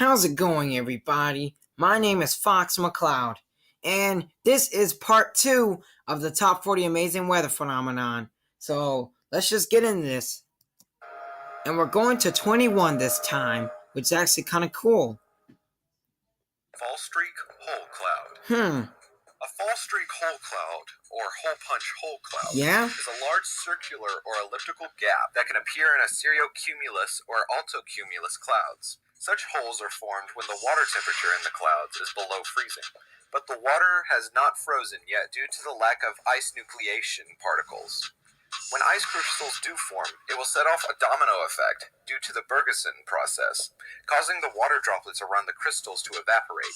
How's it going, everybody? My name is Fox McCloud, and this is part 2 of the Top 40 Amazing Weather Phenomenon. So let's just get into this. And we're going to 21 this time, which is actually kind of cool. Fall streak hole cloud. A fall streak hole cloud, or hole punch hole cloud, is a large circular or elliptical gap that can appear in a cirrocumulus or altocumulus clouds. Such holes are formed when the water temperature in the clouds is below freezing, but the water has not frozen yet due to the lack of ice nucleation particles. When ice crystals do form, it will set off a domino effect due to the Bergeson process, causing the water droplets around the crystals to evaporate.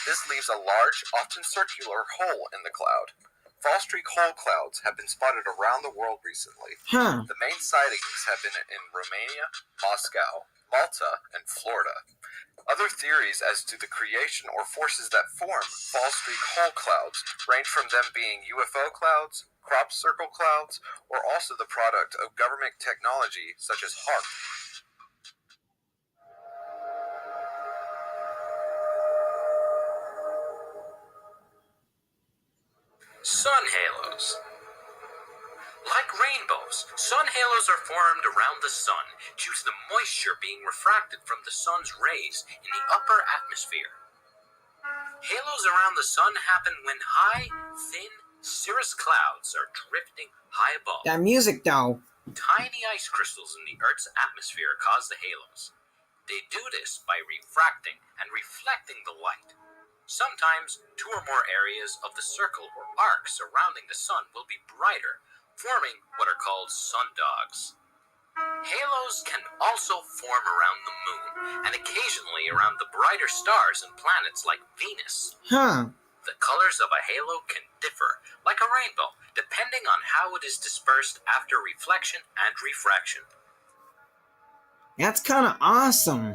This leaves a large, often circular hole in the cloud. Fall streak hole clouds have been spotted around the world recently. The main sightings have been in Romania, Moscow, Malta, and Florida. Other theories as to the creation or forces that form fall streak hole clouds range from them being UFO clouds, crop circle clouds, or also the product of government technology such as HAARP. Sun halos. Like rainbows, sun halos are formed around the sun due to the moisture being refracted from the sun's rays in the upper atmosphere. Halos around the sun happen when high, thin, cirrus clouds are drifting high above. That music, though. Tiny ice crystals in the Earth's atmosphere cause the halos. They do this by refracting and reflecting the light. Sometimes, two or more areas of the circle or arc surrounding the sun will be brighter, forming what are called sundogs. Halos can also form around the moon, and occasionally around the brighter stars and planets like Venus. The colors of a halo can differ, like a rainbow, depending on how it is dispersed after reflection and refraction. That's kind of awesome.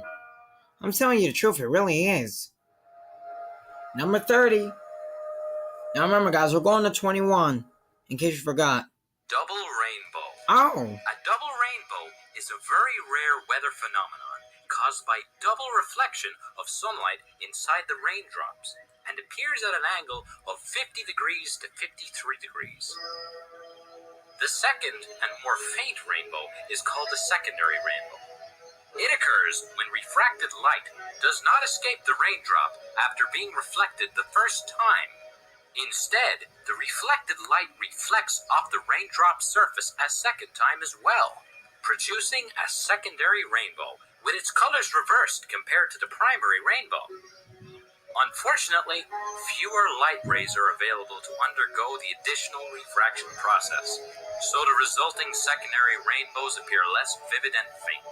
I'm telling you the truth, it really is. Number 30. Now remember, guys, we're going to 21, in case you forgot. Double rainbow. A double rainbow is a very rare weather phenomenon caused by double reflection of sunlight inside the raindrops and appears at an angle of 50 degrees to 53 degrees. The second and more faint rainbow is called the secondary rainbow. It occurs when refracted light does not escape the raindrop after being reflected the first time. Instead, the reflected light reflects off the raindrop surface a second time as well, producing a secondary rainbow with its colors reversed compared to the primary rainbow. Unfortunately, fewer light rays are available to undergo the additional refraction process, so the resulting secondary rainbows appear less vivid and faint.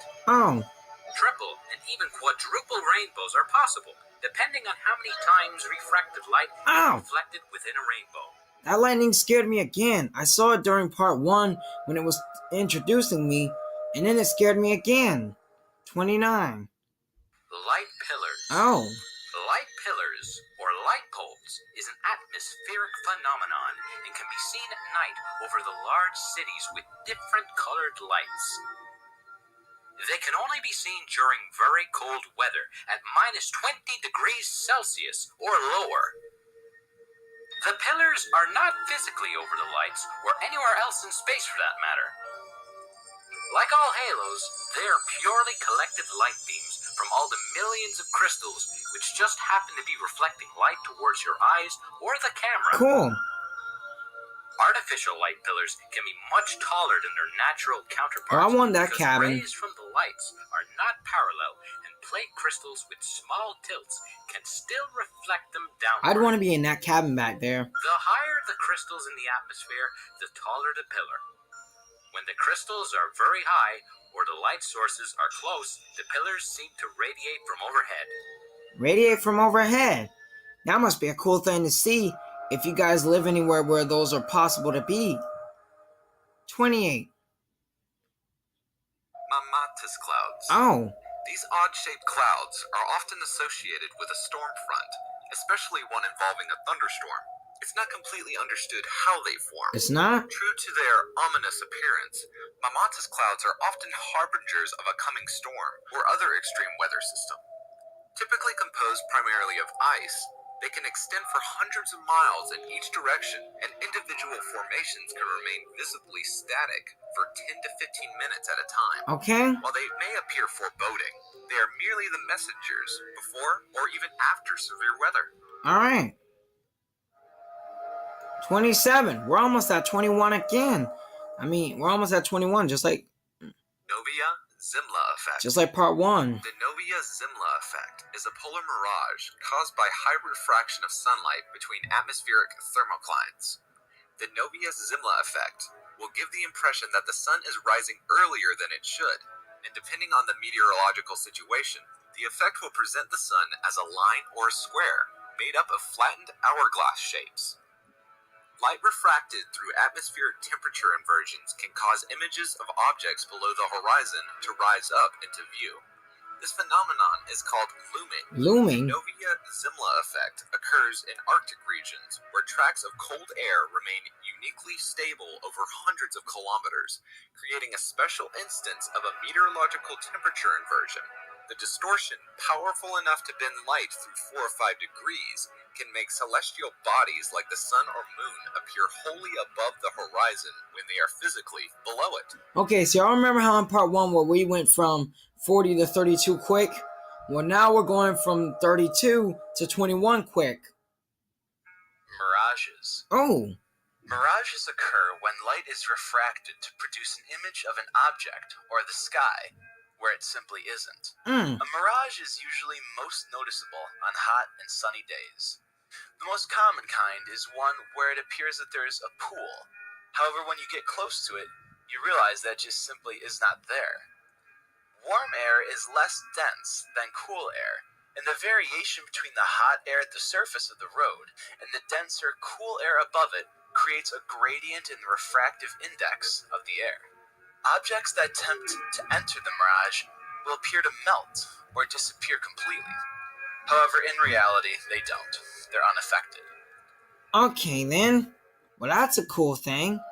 Triple and even quadruple rainbows are possible, depending on how many times refracted light is reflected within a rainbow. That lightning scared me again. I saw it during part 1 when it was introducing me, and then it scared me again. 29. Light pillars. Light pillars, or light poles, is an atmospheric phenomenon and can be seen at night over the large cities with different colored lights. They can only be seen during very cold weather at minus 20 degrees Celsius or lower. The pillars are not physically over the lights or anywhere else in space for that matter. Like all halos, they are purely collected light beams from all the millions of crystals which just happen to be reflecting light towards your eyes or the camera. Artificial light pillars can be much taller than their natural counterparts. I want that because cabin. Rays from the lights are not parallel, and plate crystals with small tilts can still reflect them downward. I'd want to be in that cabin back there. The higher the crystals in the atmosphere, the taller the pillar. When the crystals are very high or the light sources are close, the pillars seem to radiate from overhead. Radiate from overhead? That must be a cool thing to see if you guys live anywhere where those are possible to be. 28. Montes Clouds. These odd-shaped clouds are often associated with a storm front, especially one involving a thunderstorm. It's not completely understood how they form. It's not? True to their ominous appearance, Montes Clouds are often harbingers of a coming storm or other extreme weather system. composed primarily of ice, they can extend for hundreds of miles in each direction, and individual formations can remain visibly static for 10 to 15 minutes at a time. Okay. While they may appear foreboding, they are merely the messengers before or even after severe weather. All right. 27. We're almost at 21 again. We're almost at 21, just like Novia-Zimla effect. Just like part 1. The Novia-Zimla effect is a polar mirage caused by high refraction of sunlight between atmospheric thermoclines. The Novia-Zimla effect will give the impression that the sun is rising earlier than it should, and depending on the meteorological situation, the effect will present the sun as a line or a square made up of flattened hourglass shapes. Light refracted through atmospheric temperature inversions can cause images of objects below the horizon to rise up into view. This phenomenon is called looming. Looming? The Novia-Zimla effect occurs in Arctic regions, where tracts of cold air remain uniquely stable over hundreds of kilometers, creating a special instance of a meteorological temperature inversion. The distortion, powerful enough to bend light through 4 or 5 degrees, can make celestial bodies like the sun or moon appear wholly above the horizon when they are physically below it. Okay, so y'all remember how in part 1 where we went from 40 to 32 quick? Well, now we're going from 32 to 21 quick. Mirages. Oh. Mirages occur when light is refracted to produce an image of an object or the sky where it simply isn't. A mirage is usually most noticeable on hot and sunny days. The most common kind is one where it appears that there is a pool. However, when you get close to it, you realize that just simply is not there. Warm air is less dense than cool air, and the variation between the hot air at the surface of the road and the denser cool air above it creates a gradient in the refractive index of the air. Objects that attempt to enter the mirage will appear to melt or disappear completely. However, in reality, they don't. They're unaffected. Okay, then. Well, that's a cool thing.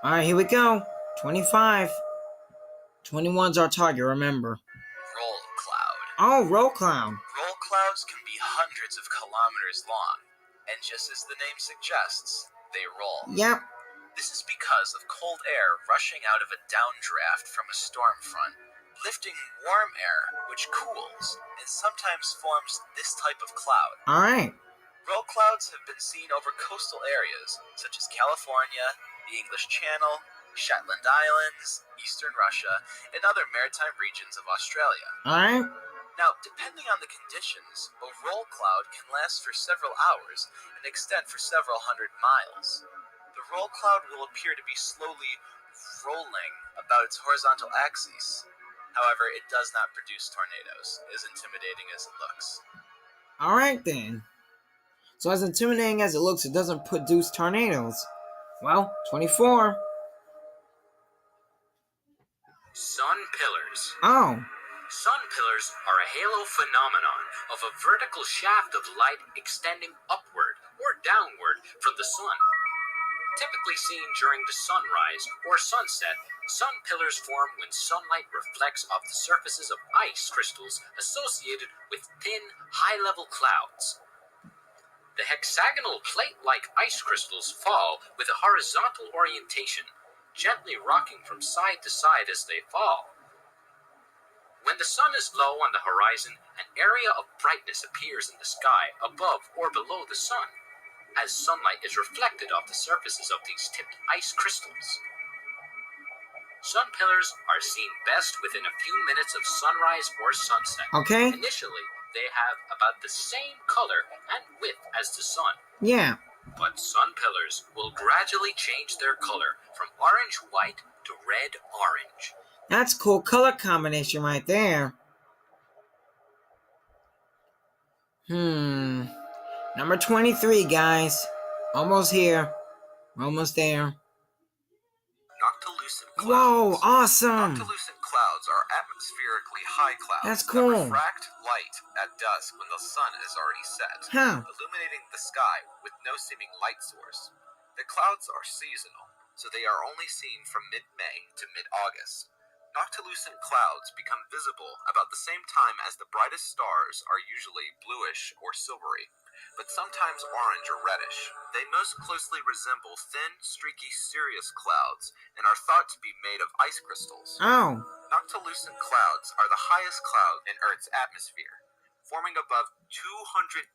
Alright, here we go. 25. 21's our target, remember. Roll cloud. Oh, roll cloud. Roll clouds can be hundreds of kilometers long, and just as the name suggests, they roll. Yep. This is because of cold air rushing out of a downdraft from a storm front, lifting warm air, which cools, and sometimes forms this type of cloud. Alright. Roll clouds have been seen over coastal areas, such as California, the English Channel, Shetland Islands, eastern Russia, and other maritime regions of Australia. Alright. Now, depending on the conditions, a roll cloud can last for several hours and extend for several hundred miles. The roll cloud will appear to be slowly rolling about its horizontal axis. However, it does not produce tornadoes, as intimidating as it looks. Alright then. So as intimidating as it looks, it doesn't produce tornadoes. Well, 24. Sun pillars. Oh. Sun pillars are a halo phenomenon of a vertical shaft of light extending upward or downward from the sun. Typically seen during the sunrise or sunset, sun pillars form when sunlight reflects off the surfaces of ice crystals associated with thin, high-level clouds. The hexagonal plate-like ice crystals fall with a horizontal orientation, gently rocking from side to side as they fall. When the sun is low on the horizon, an area of brightness appears in the sky above or below the sun, as sunlight is reflected off the surfaces of these tipped ice crystals. Sun pillars are seen best within a few minutes of sunrise or sunset. Okay. Initially, they have about the same color and width as the sun. Yeah. But sun pillars will gradually change their color from orange-white to red-orange. That's cool color combination right there. Number 23, guys. Almost here. Almost there. Noctilucent clouds. Whoa, awesome. Noctilucent clouds are atmospherically high clouds That's cool. that refract light at dusk when the sun is already set, illuminating the sky with no seeming light source. The clouds are seasonal, so they are only seen from mid-May to mid-August. Noctilucent clouds become visible about the same time as the brightest stars are usually bluish or silvery, but sometimes orange or reddish. They most closely resemble thin, streaky cirrus clouds and are thought to be made of ice crystals. Oh. Noctilucent clouds are the highest cloud in Earth's atmosphere, forming above 200,000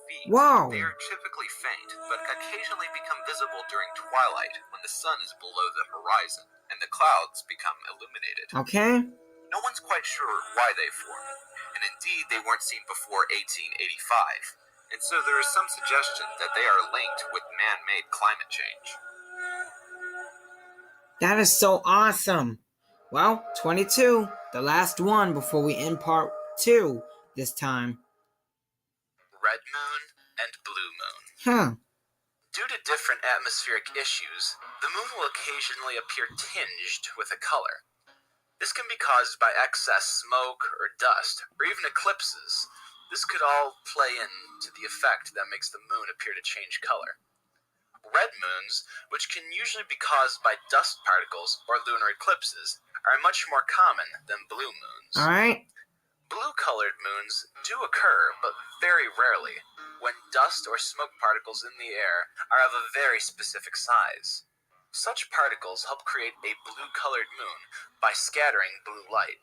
feet. Whoa. They are typically faint, but occasionally become visible during twilight when the sun is below the horizon and the clouds become illuminated. Okay. No one's quite sure why they form, and indeed they weren't seen before 1885, and so there is some suggestion that they are linked with man-made climate change. That is so awesome. Well, 22, the last one before we end part 2 this time. Red moon and blue moon. Due to different atmospheric issues, the moon will occasionally appear tinged with a color. This can be caused by excess smoke or dust, or even eclipses. This could all play into the effect that makes the moon appear to change color. Red moons, which can usually be caused by dust particles or lunar eclipses, are much more common than blue moons. Alright. Blue-colored moons do occur, but very rarely, when dust or smoke particles in the air are of a very specific size. Such particles help create a blue-colored moon by scattering blue light.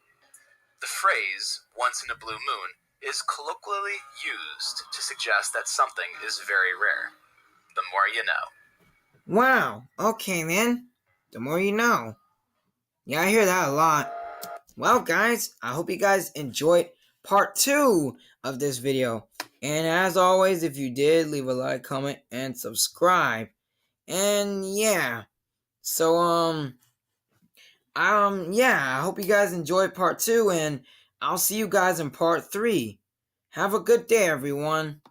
The phrase, "once in a blue moon," is colloquially used to suggest that something is very rare. The more you know. Wow. Okay, then. The more you know. Yeah, I hear that a lot. Well, guys, I hope you guys enjoyed part 2 of this video. And as always, if you did, leave a like, comment, and subscribe. And yeah. So, yeah, I hope you guys enjoyed part 2, and I'll see you guys in part 3. Have a good day, everyone.